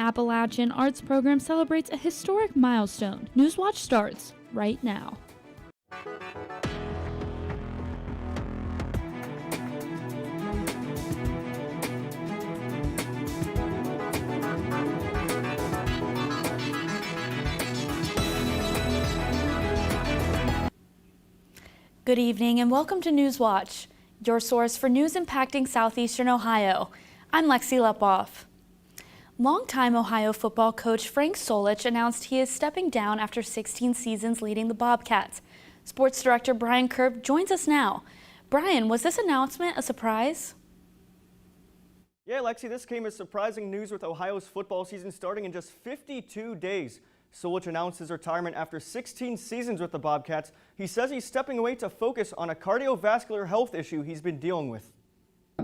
Appalachian Arts program celebrates a historic milestone. Newswatch starts right now. Good evening and welcome to Newswatch, your source for news impacting southeastern Ohio. I'm Lexi Lepoff. Longtime Ohio football coach Frank Solich announced he is stepping down after 16 seasons leading the Bobcats. Sports director Brian Kerb joins us now. Brian, was this announcement a surprise? Yeah, Lexi, this came as surprising news with Ohio's football season starting in just 52 days. Solich announced his retirement after 16 seasons with the Bobcats. He says he's stepping away to focus on a cardiovascular health issue he's been dealing with.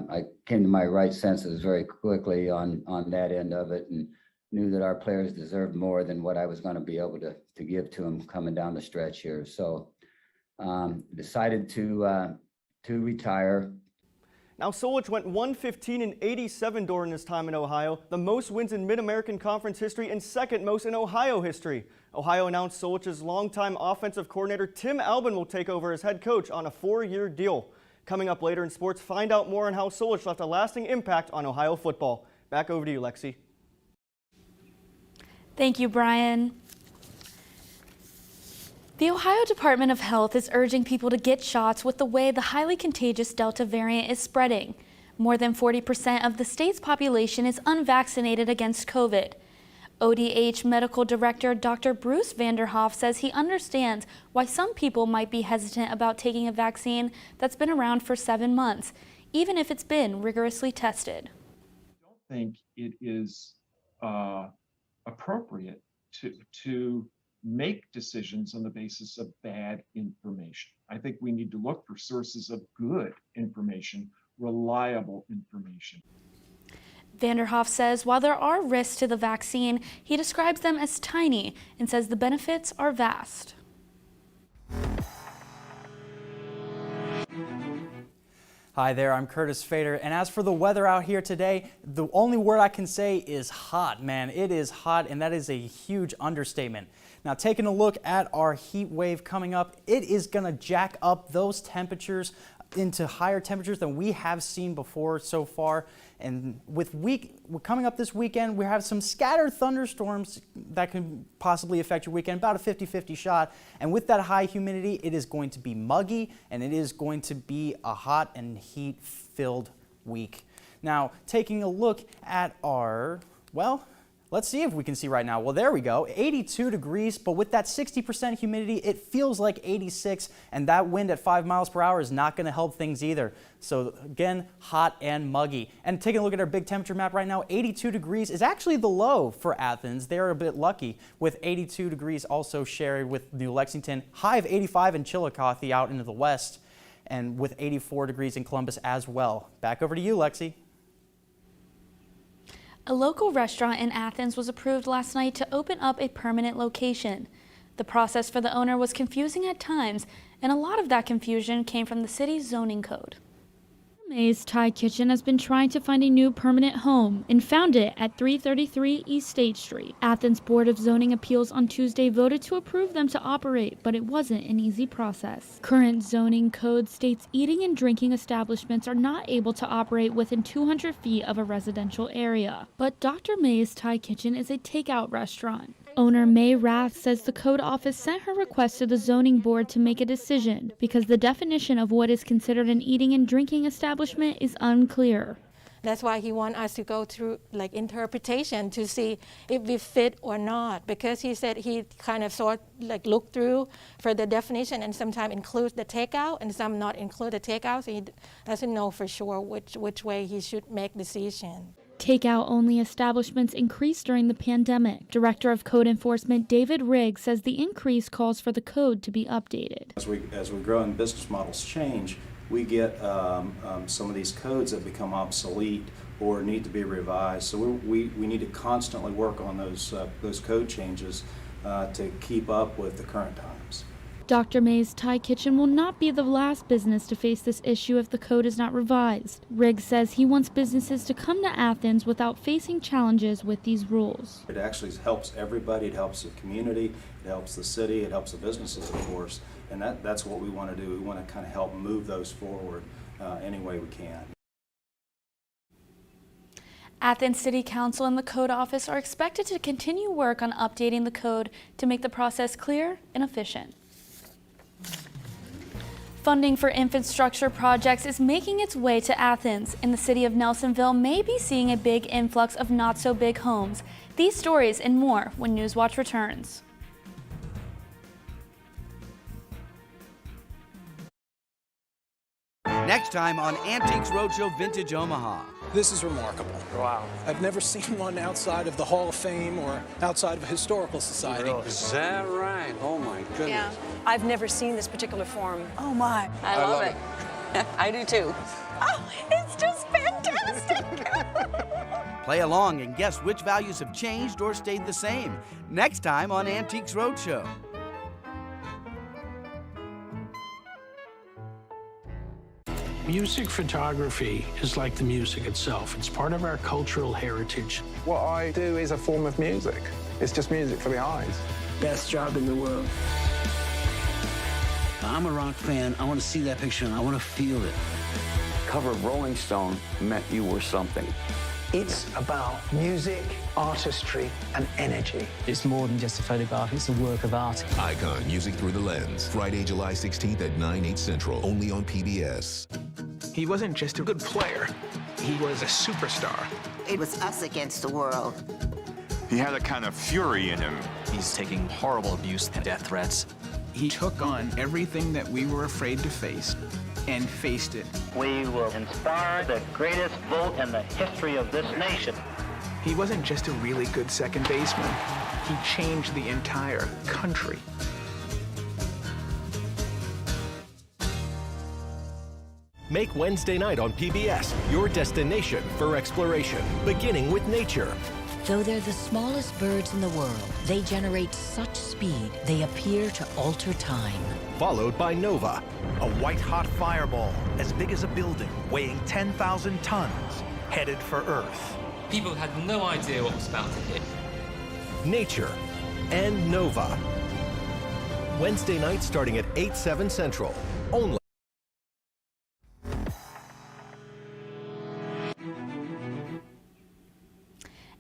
I came to my right senses very quickly on that end of it and knew that our players deserved more than what I was going to be able to give to them coming down the stretch here. So decided to retire. Now, Solich went 115-87 during his time in Ohio, the most wins in Mid-American Conference history and second most in Ohio history. Ohio announced Solich's longtime offensive coordinator Tim Albin will take over as head coach on a 4-year deal. Coming up later in sports, find out more on how Solich left a lasting impact on Ohio football. Back over to you, Lexi. Thank you, Brian. The Ohio Department of Health is urging people to get shots with the way the highly contagious Delta variant is spreading. More than 40% of the state's population is unvaccinated against COVID. ODH Medical Director Dr. Bruce Vanderhoff says he understands why some people might be hesitant about taking a vaccine that's been around for 7 months, even if it's been rigorously tested. I don't think it is appropriate to make decisions on the basis of bad information. I think we need to look for sources of good information, reliable information. Vanderhoff says while there are risks to the vaccine, he describes them as tiny and says the benefits are vast. Hi there, I'm Curtis Fader, and as for the weather out here today, the only word I can say is hot, man. It is hot, and that is a huge understatement. Now, taking a look at our heat wave coming up, it is going to jack up those temperatures into higher temperatures than we have seen before so far. And coming up this weekend, we have some scattered thunderstorms that can possibly affect your weekend, about a 50-50 shot. And with that high humidity, it is going to be muggy, and it is going to be a hot and heat-filled week. Now, taking a look at our, let's see if we can see right now. Well, there we go, 82 degrees, but with that 60% humidity, it feels like 86, and that wind at 5 miles per hour is not going to help things either. So again, hot and muggy. And taking a look at our big temperature map right now, 82 degrees is actually the low for Athens. They're a bit lucky with 82 degrees also shared with New Lexington, high of 85 in Chillicothe out into the west, and with 84 degrees in Columbus as well. Back over to you, Lexi. A local restaurant in Athens was approved last night to open up a permanent location. The process for the owner was confusing at times, and a lot of that confusion came from the city's zoning code. May's Thai Kitchen has been trying to find a new permanent home and found it at 333 East State Street. Athens Board of Zoning Appeals on Tuesday voted to approve them to operate, but it wasn't an easy process. Current zoning code states eating and drinking establishments are not able to operate within 200 feet of a residential area. But Dr. May's Thai Kitchen is a takeout restaurant. Owner May Rath says the code office sent her request to the zoning board to make a decision because the definition of what is considered an eating and drinking establishment is unclear. That's why he wants us to go through interpretation to see if we fit or not, because he said he kind of looked through for the definition and sometimes includes the takeout and some not include the takeout, so he doesn't know for sure which way he should make decision. Takeout-only establishments increased during the pandemic. Director of Code Enforcement David Riggs says the increase calls for the code to be updated. As we grow and business models change, we get some of these codes that become obsolete or need to be revised. So we need to constantly work on those code changes to keep up with the current times. Dr. May's Thai Kitchen will not be the last business to face this issue if the code is not revised. Riggs says he wants businesses to come to Athens without facing challenges with these rules. It actually helps everybody. It helps the community. It helps the city. It helps the businesses, of course. And that's what we want to do. We want to kind of help move those forward any way we can. Athens City Council and the Code Office are expected to continue work on updating the code to make the process clear and efficient. Funding for infrastructure projects is making its way to Athens, and the city of Nelsonville may be seeing a big influx of not-so-big homes. These stories and more when Newswatch returns. Next time on Antiques Roadshow Vintage Omaha. This is remarkable. Wow. I've never seen one outside of the Hall of Fame or outside of a historical society. Is that right? Oh my goodness. Yeah. I've never seen this particular form. Oh my. I love it. I do too. Oh, it's just fantastic. Play along and guess which values have changed or stayed the same. Next time on Antiques Roadshow. Music photography is like the music itself. It's part of our cultural heritage. What I do is a form of music. It's just music for the eyes. Best job in the world. I'm a rock fan. I want to see that picture and I want to feel it. Cover of Rolling Stone meant you were something. It's about music, artistry, and energy. It's more than just a photograph, it's a work of art. Icon Music Through the Lens, Friday, July 16th at 9/8 Central, only on PBS. He wasn't just a good player, he was a superstar. It was us against the world. He had a kind of fury in him. He's taking horrible abuse and death threats. He took on everything that we were afraid to face and faced it. We will inspire the greatest vote in the history of this nation. He wasn't just a really good second baseman. He changed the entire country. Make Wednesday night on PBS your destination for exploration, beginning with nature. Though they're the smallest birds in the world, they generate such speed they appear to alter time. Followed by Nova, a white-hot fireball as big as a building, weighing 10,000 tons, headed for Earth. People had no idea what was about to hit. Nature, and Nova. Wednesday night starting at 8/7 Central, only.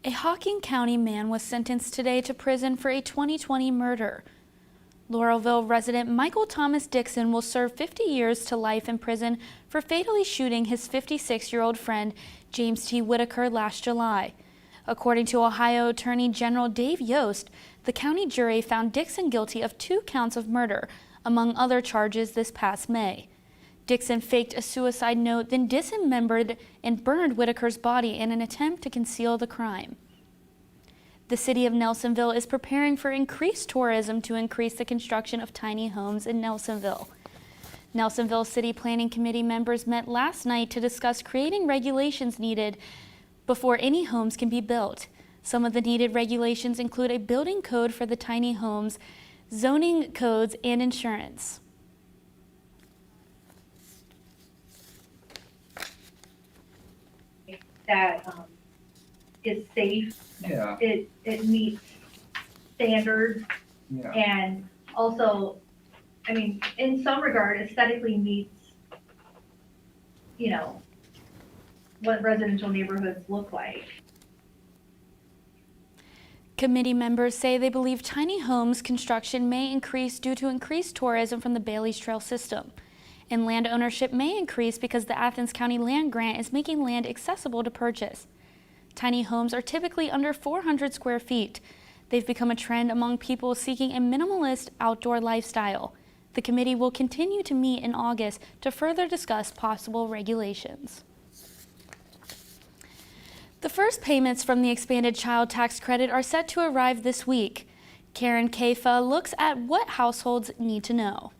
A Hocking County man was sentenced today to prison for a 2020 murder. Laurelville resident Michael Thomas Dixon will serve 50 years to life in prison for fatally shooting his 56-year-old friend James T. Whitaker last July. According to Ohio Attorney General Dave Yost, the county jury found Dixon guilty of 2 counts of murder, among other charges this past May. Dixon faked a suicide note, then dismembered and burned Whitaker's body in an attempt to conceal the crime. The city of Nelsonville is preparing for increased tourism to increase the construction of tiny homes in Nelsonville. Nelsonville City Planning Committee members met last night to discuss creating regulations needed before any homes can be built. Some of the needed regulations include a building code for the tiny homes, zoning codes, and insurance. That is safe. Yeah. It meets standards, yeah. And also, I mean, in some regard, aesthetically meets, you know, what residential neighborhoods look like. Committee members say they believe tiny homes construction may increase due to increased tourism from the Bailey's Trail system. And land ownership may increase because the Athens County Land Grant is making land accessible to purchase. Tiny homes are typically under 400 square feet. They've become a trend among people seeking a minimalist outdoor lifestyle. The committee will continue to meet in August to further discuss possible regulations. The first payments from the expanded child tax credit are set to arrive this week. Karen Kafa looks at what households need to know.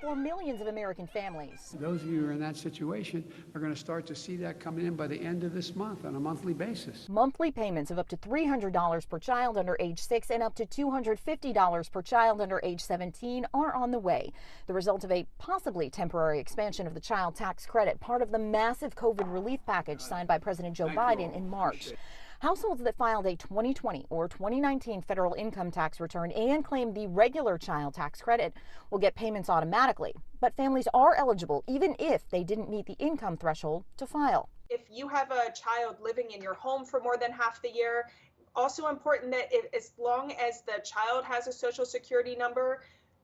for millions of American families. Those of you who are in that situation are going to start to see that coming in by the end of this month on a monthly basis. Monthly payments of up to $300 per child under age 6 and up to $250 per child under age 17 are on the way. The result of a possibly temporary expansion of the child tax credit, part of the massive COVID relief package signed by President Joe Biden in March. Households that filed a 2020 or 2019 federal income tax return and claim the regular child tax credit will get payments automatically. But families are eligible even if they didn't meet the income threshold to file. If you have a child living in your home for more than half the year, also important that as long as the child has a Social Security number,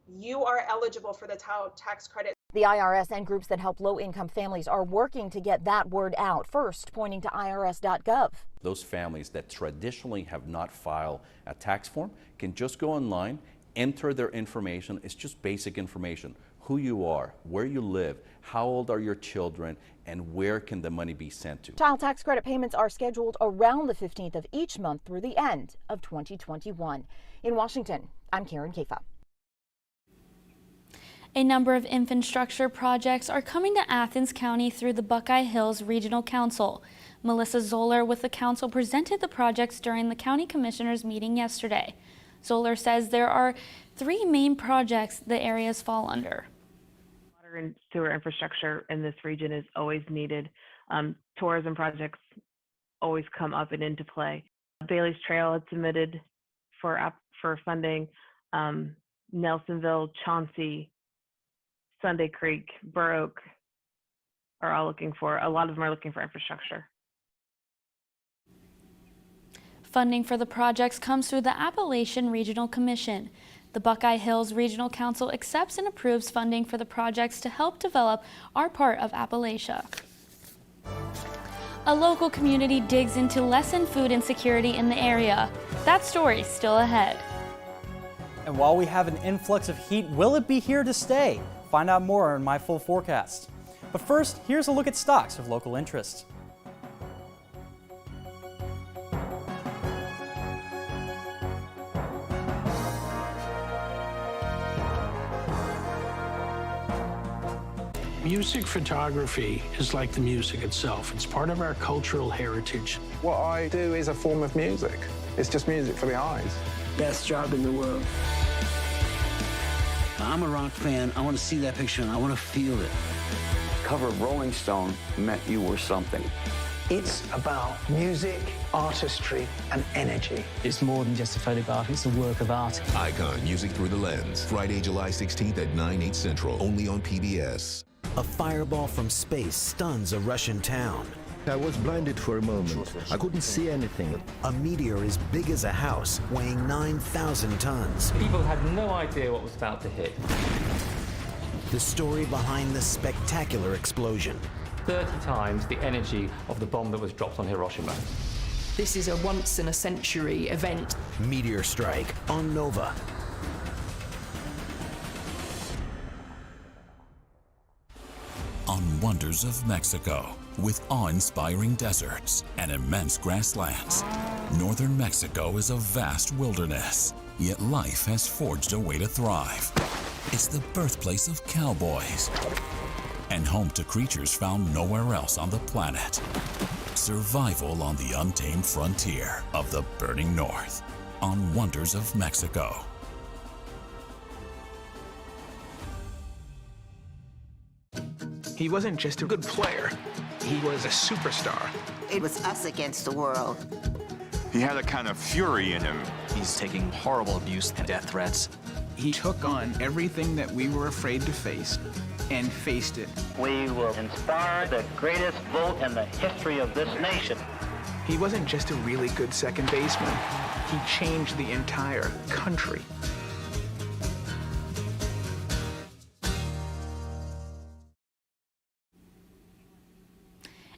you are eligible for the child tax credit. The IRS and groups that help low-income families are working to get that word out, first pointing to irs.gov. Those families that traditionally have not filed a tax form can just go online, enter their information. It's just basic information: who you are, where you live, how old are your children, and where can the money be sent to. Child tax credit payments are scheduled around the 15th of each month through the end of 2021. In Washington, I'm Karen Kafa. A number of infrastructure projects are coming to Athens County through the Buckeye Hills Regional Council. Melissa Zoller with the council presented the projects during the county commissioners meeting yesterday. Zoller says there are 3 main projects the areas fall under. Water and sewer infrastructure in this region is always needed. Tourism projects always come up and into play. Bailey's Trail had submitted for funding. Nelsonville, Chauncey, Sunday Creek, Burr Oak are all looking for, a lot of them are looking for infrastructure. Funding for the projects comes through the Appalachian Regional Commission. The Buckeye Hills Regional Council accepts and approves funding for the projects to help develop our part of Appalachia. A local community digs into lessened food insecurity in the area. That story's still ahead. And while we have an influx of heat, will it be here to stay? Find out more in my full forecast. But first, here's a look at stocks of local interest. Music photography is like the music itself. It's part of our cultural heritage. What I do is a form of music. It's just music for the eyes. Best job in the world. I'm a rock fan. I want to see that picture and I want to feel it. Cover of Rolling Stone meant you were something. It's about music, artistry, and energy. It's more than just a photograph, it's a work of art. Icon Music Through the Lens, Friday, July 16th at 9/8 Central, only on PBS. A fireball from space stuns a Russian town. I was blinded for a moment. I couldn't see anything. A meteor as big as a house, weighing 9,000 tons. People had no idea what was about to hit. The story behind the spectacular explosion. 30 times the energy of the bomb that was dropped on Hiroshima. This is a once-in-a-century event. Meteor strike on Nova. On Wonders of Mexico, with awe-inspiring deserts and immense grasslands. Northern Mexico is a vast wilderness, yet life has forged a way to thrive. It's the birthplace of cowboys and home to creatures found nowhere else on the planet. Survival on the untamed frontier of the burning north. On Wonders of Mexico. He wasn't just a good player, he was a superstar. It was us against the world. He had a kind of fury in him. He's taking horrible abuse and death threats. He took on everything that we were afraid to face and faced it. We will inspire the greatest vote in the history of this nation. He wasn't just a really good second baseman, he changed the entire country.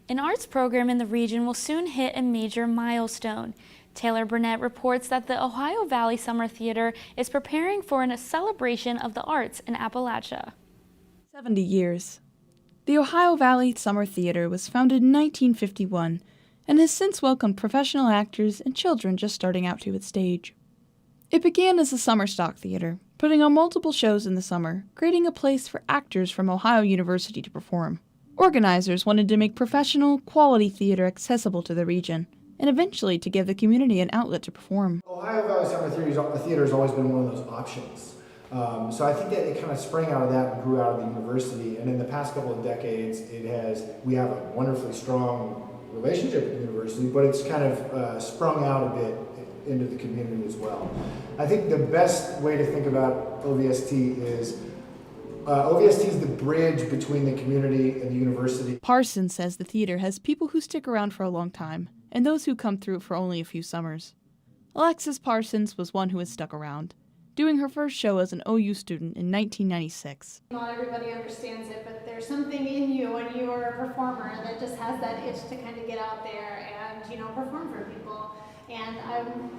An arts program in the region will soon hit a major milestone. Taylor Burnett reports that the Ohio Valley Summer Theater is preparing for a celebration of the arts in Appalachia. 70 years. The Ohio Valley Summer Theater was founded in 1951 and has since welcomed professional actors and children just starting out to its stage. It began as a summer stock theater, putting on multiple shows in the summer, creating a place for actors from Ohio University to perform. Organizers wanted to make professional, quality theater accessible to the region, and eventually to give the community an outlet to perform. Ohio Valley Summer Theater has always been one of those options. So I think that it kind of sprang out of that and grew out of the university. And in the past couple of decades, we have a wonderfully strong relationship with the university, but it's kind of sprung out a bit into the community as well. I think the best way to think about OVST is the bridge between the community and the university. Parsons says the theater has people who stick around for a long time, and those who come through for only a few summers. Alexis Parsons was one who has stuck around, doing her first show as an OU student in 1996. Not everybody understands it, but there's something in you when you are a performer that just has that itch to kind of get out there and, perform for people. And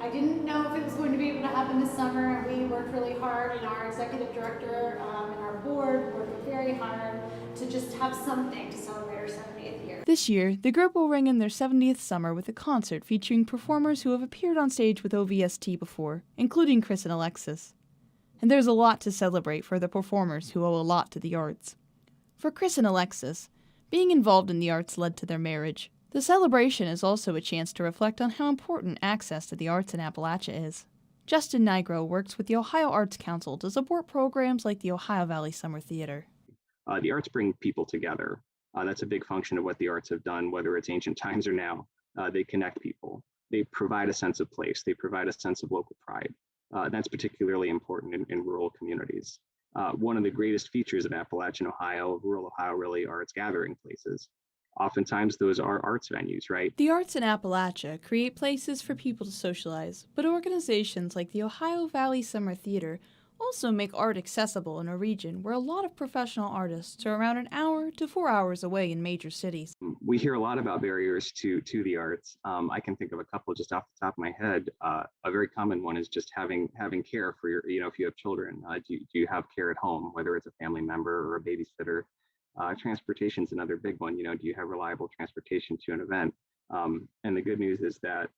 I didn't know if it was going to be able to happen this summer, and we worked really hard, and our executive director and our board worked very hard to just have something to celebrate our 70th year. This year, the group will ring in their 70th summer with a concert featuring performers who have appeared on stage with OVST before, including Chris and Alexis. And there's a lot to celebrate for the performers who owe a lot to the arts. For Chris and Alexis, being involved in the arts led to their marriage. The celebration is also a chance to reflect on how important access to the arts in Appalachia is. Justin Nigro works with the Ohio Arts Council to support programs like the Ohio Valley Summer Theater. The arts bring people together. That's a big function of what the arts have done, whether it's ancient times or now. They connect people. They provide a sense of place. They provide a sense of local pride. That's particularly important in rural communities. One of the greatest features of Appalachian Ohio, rural Ohio really, are its gathering places. Oftentimes those are arts venues, right? The arts in Appalachia create places for people to socialize, but organizations like the Ohio Valley Summer Theater also make art accessible in a region where a lot of professional artists are around an hour to 4 hours away in major cities. We hear a lot about barriers to the arts. I can think of a couple just off the top of my head. A very common one is just having care for your, if you have children. Do you have care at home, whether it's a family member or a babysitter? Transportation is another big one. Do you have reliable transportation to an event? And the good news is that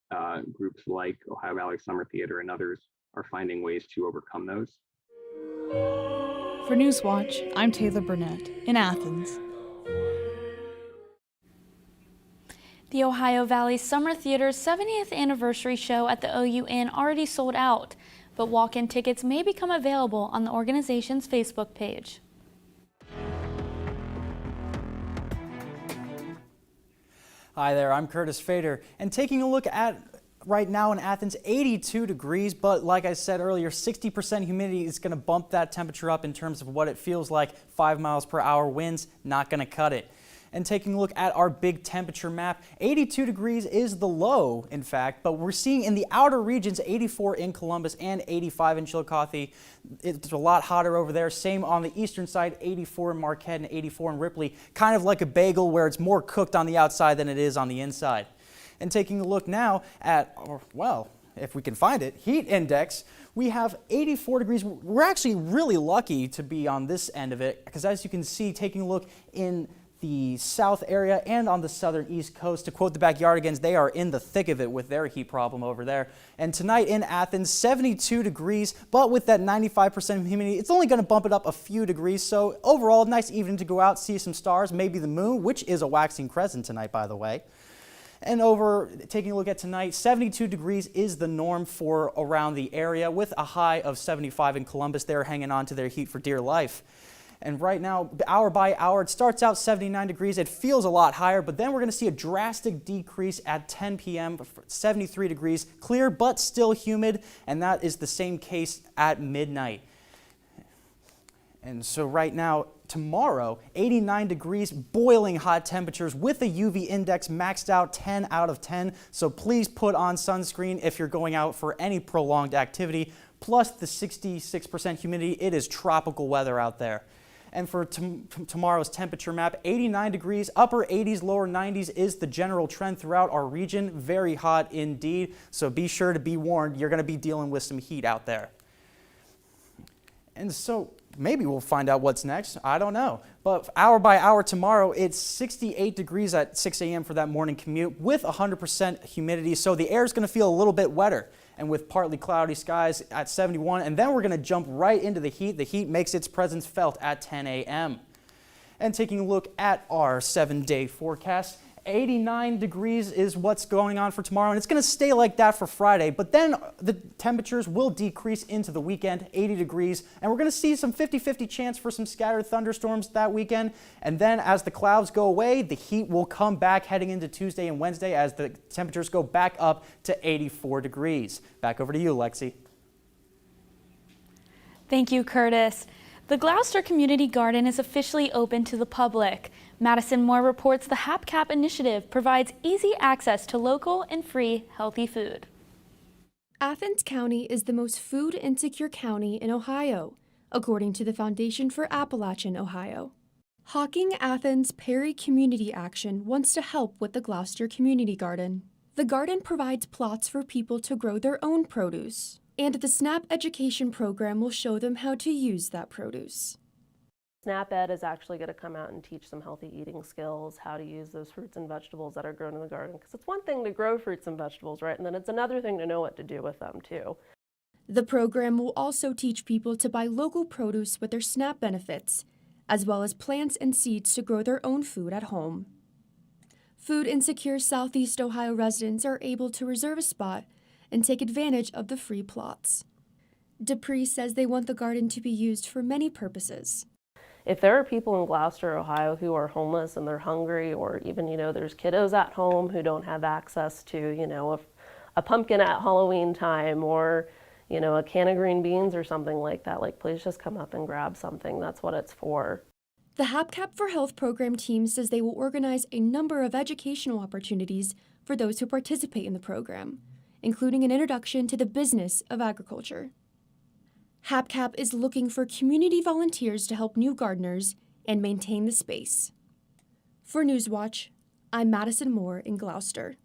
groups like Ohio Valley Summer Theater and others are finding ways to overcome those. For Newswatch, I'm Taylor Burnett in Athens. The Ohio Valley Summer Theater's 70th anniversary show at the OU Inn already sold out, but walk-in tickets may become available on the organization's Facebook page. Hi there, I'm Curtis Fader, and taking a look at right now in Athens, 82 degrees, but like I said earlier, 60% humidity is going to bump that temperature up in terms of what it feels like. 5 miles per hour winds, not going to cut it. And taking a look at our big temperature map, 82 degrees is the low, in fact, but we're seeing in the outer regions 84 in Columbus and 85 in Chillicothe. It's a lot hotter over there. Same on the eastern side, 84 in Marquette and 84 in Ripley. Kind of like a bagel where it's more cooked on the outside than it is on the inside. And taking a look now at, well, if we can find it, heat index, we have 84 degrees. We're actually really lucky to be on this end of it because as you can see, taking a look in the south area and on the southern east coast, to quote the Backyardigans, they are in the thick of it with their heat problem over there. And tonight in Athens, 72 degrees, but with that 95% humidity, it's only going to bump it up a few degrees. So overall, nice evening to go out, see some stars, maybe the moon, which is a waxing crescent tonight, by the way. And over, taking a look at tonight, 72 degrees is the norm for around the area with a high of 75 in Columbus. They're hanging on to their heat for dear life. And right now, hour by hour, it starts out 79 degrees. It feels a lot higher, but then we're going to see a drastic decrease at 10 p.m., 73 degrees, clear but still humid, and that is the same case at midnight. And so right now, tomorrow, 89 degrees, boiling hot temperatures with a UV index maxed out 10 out of 10. So please put on sunscreen if you're going out for any prolonged activity. Plus the 66% humidity, it is tropical weather out there. And for tomorrow's temperature map, 89 degrees, upper 80s, lower 90s is the general trend throughout our region. Very hot indeed. So be sure to be warned, you're going to be dealing with some heat out there. And so maybe we'll find out what's next. I don't know. But hour by hour tomorrow, it's 68 degrees at 6 a.m. for that morning commute with 100% humidity. So the air is going to feel a little bit wetter. and with partly cloudy skies at 71. And then we're going to jump right into the heat. The heat makes its presence felt at 10 a.m. And taking a look at our 7-day forecast, 89 degrees is what's going on for tomorrow, and it's going to stay like that for Friday. But then the temperatures will decrease into the weekend, 80 degrees, and we're going to see some 50-50 chance for some scattered thunderstorms that weekend. And then as the clouds go away, the heat will come back heading into Tuesday and Wednesday as the temperatures go back up to 84 degrees. Back over to you, Lexi. Thank you, Curtis. The Gloucester Community Garden is officially open to the public. Madison Moore reports the HAPCAP initiative provides easy access to local and free healthy food. Athens County is the most food insecure county in Ohio, according to the Foundation for Appalachian Ohio. Hocking Athens Perry Community Action wants to help with the Gloucester Community Garden. The garden provides plots for people to grow their own produce, and the SNAP education program will show them how to use that produce. SNAP Ed is actually going to come out and teach some healthy eating skills, how to use those fruits and vegetables that are grown in the garden. Because it's one thing to grow fruits and vegetables, right? And then it's another thing to know what to do with them, too. The program will also teach people to buy local produce with their SNAP benefits, as well as plants and seeds to grow their own food at home. Food insecure Southeast Ohio residents are able to reserve a spot and take advantage of the free plots. Dupree says they want the garden to be used for many purposes. If there are people in Gloucester, Ohio who are homeless and they're hungry, or even, there's kiddos at home who don't have access to, a pumpkin at Halloween time, or, a can of green beans or something like that, please just come up and grab something. That's what it's for. The HAPCAP for Health program team says they will organize a number of educational opportunities for those who participate in the program, including an introduction to the business of agriculture. HAPCAP is looking for community volunteers to help new gardeners and maintain the space. For Newswatch, I'm Madison Moore in Gloucester.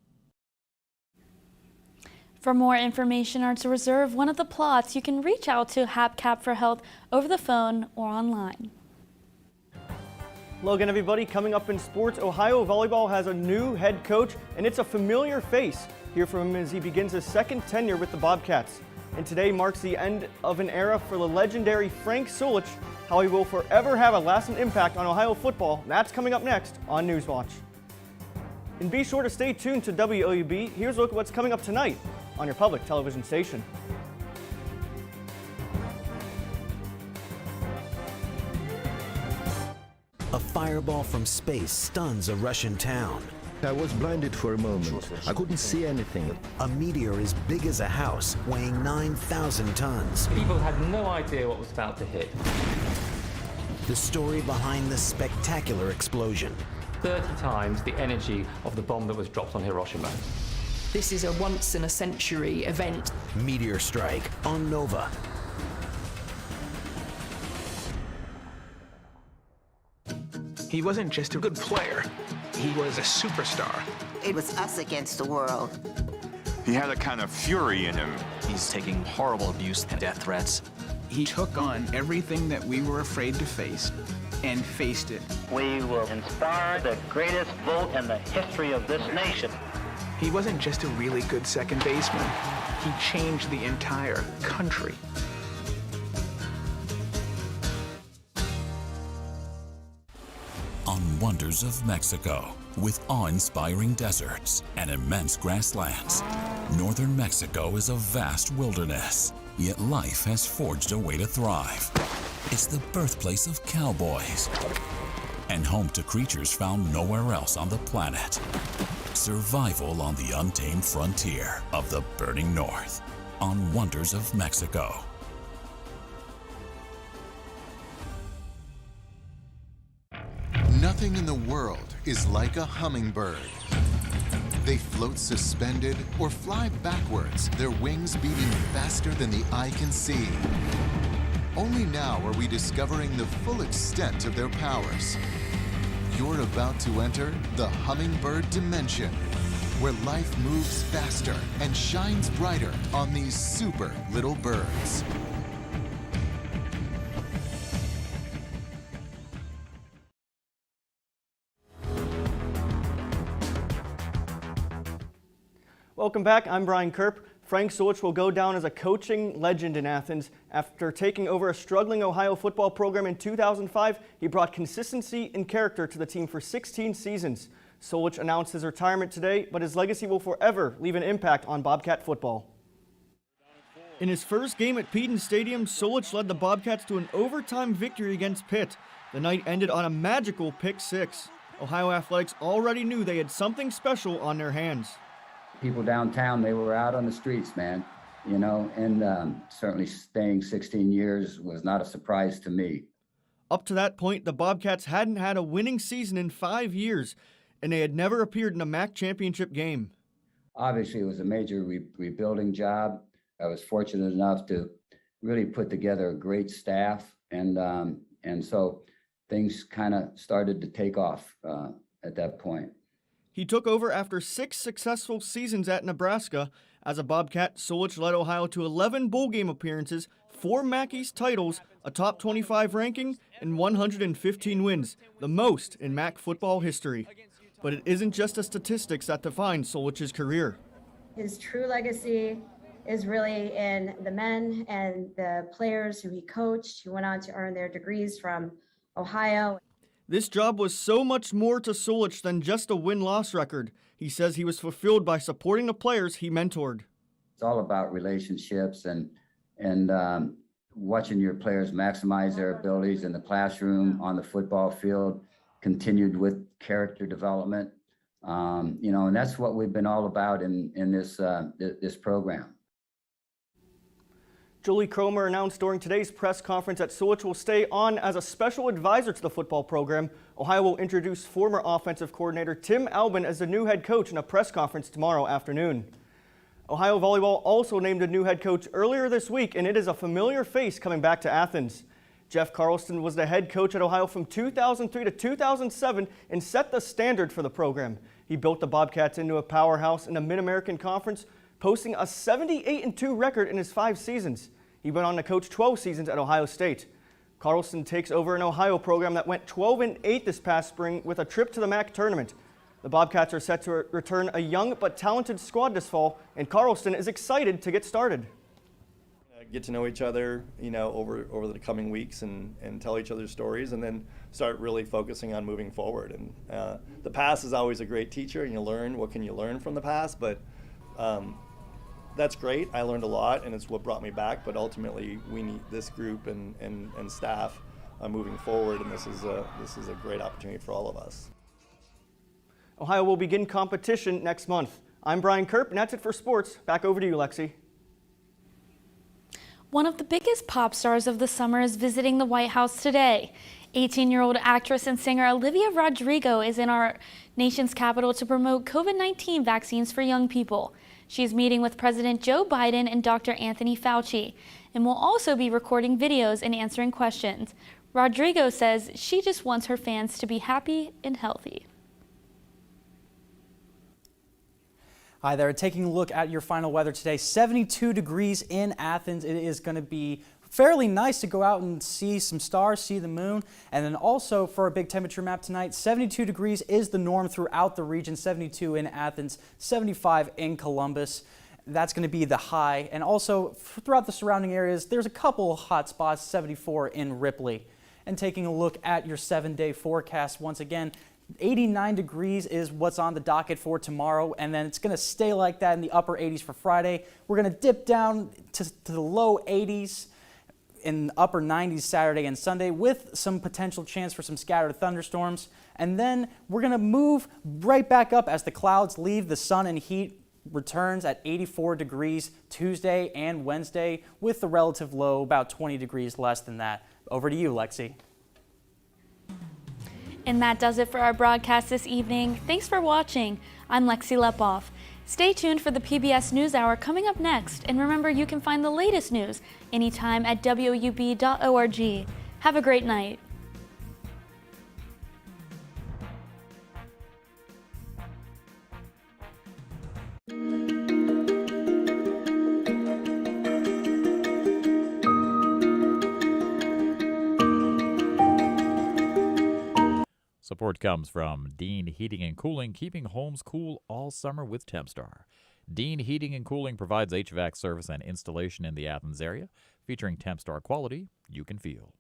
For more information or to reserve one of the plots, you can reach out to HAPCAP for Health over the phone or online. Hello again, everybody. Coming up in sports, Ohio Volleyball has a new head coach, and it's a familiar face. Hear from him as he begins his second tenure with the Bobcats. And today marks the end of an era for the legendary Frank Solich. How he will forever have a lasting impact on Ohio football. That's coming up next on Newswatch. And be sure to stay tuned to WOUB. Here's a look at what's coming up tonight on your public television station. A fireball from space stuns a Russian town. I was blinded for a moment. I couldn't see anything. A meteor as big as a house, weighing 9,000 tons. People had no idea what was about to hit. The story behind the spectacular explosion. 30 times the energy of the bomb that was dropped on Hiroshima. This is a once-in-a-century event. Meteor strike on Nova. He wasn't just a good player, he was a superstar. It was us against the world. He had a kind of fury in him. He's taking horrible abuse and death threats. He took on everything that we were afraid to face and faced it. We will inspire the greatest vote in the history of this nation. He wasn't just a really good second baseman, he changed the entire country. On Wonders of Mexico, with awe-inspiring deserts and immense grasslands, northern Mexico is a vast wilderness, yet life has forged a way to thrive. It's the birthplace of cowboys and home to creatures found nowhere else on the planet. Survival on the untamed frontier of the burning north, on Wonders of Mexico. Nothing in the world is like a hummingbird. They float suspended or fly backwards, their wings beating faster than the eye can see. Only now are we discovering the full extent of their powers. You're about to enter the hummingbird dimension, where life moves faster and shines brighter on these super little birds. Welcome back. I'm Brian Kerp. Frank Solich will go down as a coaching legend in Athens. After taking over a struggling Ohio football program in 2005, he brought consistency and character to the team for 16 seasons. Solich announced his retirement today, but his legacy will forever leave an impact on Bobcat football. In his first game at Peden Stadium, Solich led the Bobcats to an overtime victory against Pitt. The night ended on a magical pick six. Ohio Athletics already knew they had something special on their hands. People downtown, they were out on the streets, man, you know, and certainly staying 16 years was not a surprise to me. Up to that point, the Bobcats hadn't had a winning season in 5 years, and they had never appeared in a MAC championship game. Obviously, it was a major rebuilding job. I was fortunate enough to really put together a great staff, and so things kind of started to take off at that point. He took over after 6 successful seasons at Nebraska. As a Bobcat, Solich led Ohio to 11 bowl game appearances, 4 MAC East titles, a top 25 ranking, and 115 wins, the most in MAC football history. But it isn't just the statistics that define Solich's career. His true legacy is really in the men and the players who he coached, who went on to earn their degrees from Ohio. This job was so much more to Solich than just a win-loss record. He says he was fulfilled by supporting the players he mentored. It's all about relationships and watching your players maximize their abilities in the classroom, on the football field, continued with character development. You know, and that's what we've been all about in this program. Julie Cromer announced during today's press conference that Solich will stay on as a special advisor to the football program. Ohio will introduce former offensive coordinator Tim Albin as the new head coach in a press conference tomorrow afternoon. Ohio volleyball also named a new head coach earlier this week, and it is a familiar face coming back to Athens. Jeff Carlston was the head coach at Ohio from 2003 to 2007 and set the standard for the program. He built the Bobcats into a powerhouse in the Mid-American Conference, posting a 78-2 record in his 5 seasons. He went on to coach 12 seasons at Ohio State. Carlston takes over an Ohio program that went 12-8 this past spring with a trip to the MAC tournament. The Bobcats are set to return a young but talented squad this fall, and Carlston is excited to get started. Get to know each other, you know, over the coming weeks and tell each other stories, and then start really focusing on moving forward. And the past is always a great teacher, and you learn what can you learn from the past, but that's great. I learned a lot, and it's what brought me back. But ultimately, we need this group and staff moving forward, and this is a great opportunity for all of us. Ohio will begin competition next month. I'm Brian Kerp, and that's it for sports. Back over to you, Lexi. One of the biggest pop stars of the summer is visiting the White House today. 18-year-old actress and singer Olivia Rodrigo is in our nation's capital to promote COVID-19 vaccines for young people. She's meeting with President Joe Biden and Dr. Anthony Fauci, and will also be recording videos and answering questions. Rodrigo says she just wants her fans to be happy and healthy. Hi there, taking a look at your final weather today. 72 degrees in Athens. It is going to be fairly nice to go out and see some stars, see the moon. And then also for a big temperature map tonight, 72 degrees is the norm throughout the region. 72 in Athens, 75 in Columbus. That's going to be the high. And also throughout the surrounding areas, there's a couple hot spots, 74 in Ripley. And taking a look at your 7-day forecast once again, 89 degrees is what's on the docket for tomorrow, and then it's going to stay like that in the upper 80s for Friday. We're going to dip down to the low 80s in the upper 90s Saturday and Sunday with some potential chance for some scattered thunderstorms. And then we're going to move right back up as the clouds leave. The sun and heat returns at 84 degrees Tuesday and Wednesday with the relative low about 20 degrees less than that. Over to you, Lexi. And that does it for our broadcast this evening. Thanks for watching. I'm Lexi Lepoff. Stay tuned for the PBS NewsHour coming up next. And remember, you can find the latest news anytime at WOUB.org. Have a great night. Support comes from Dean Heating and Cooling, keeping homes cool all summer with Tempstar. Dean Heating and Cooling provides HVAC service and installation in the Athens area, featuring Tempstar quality you can feel.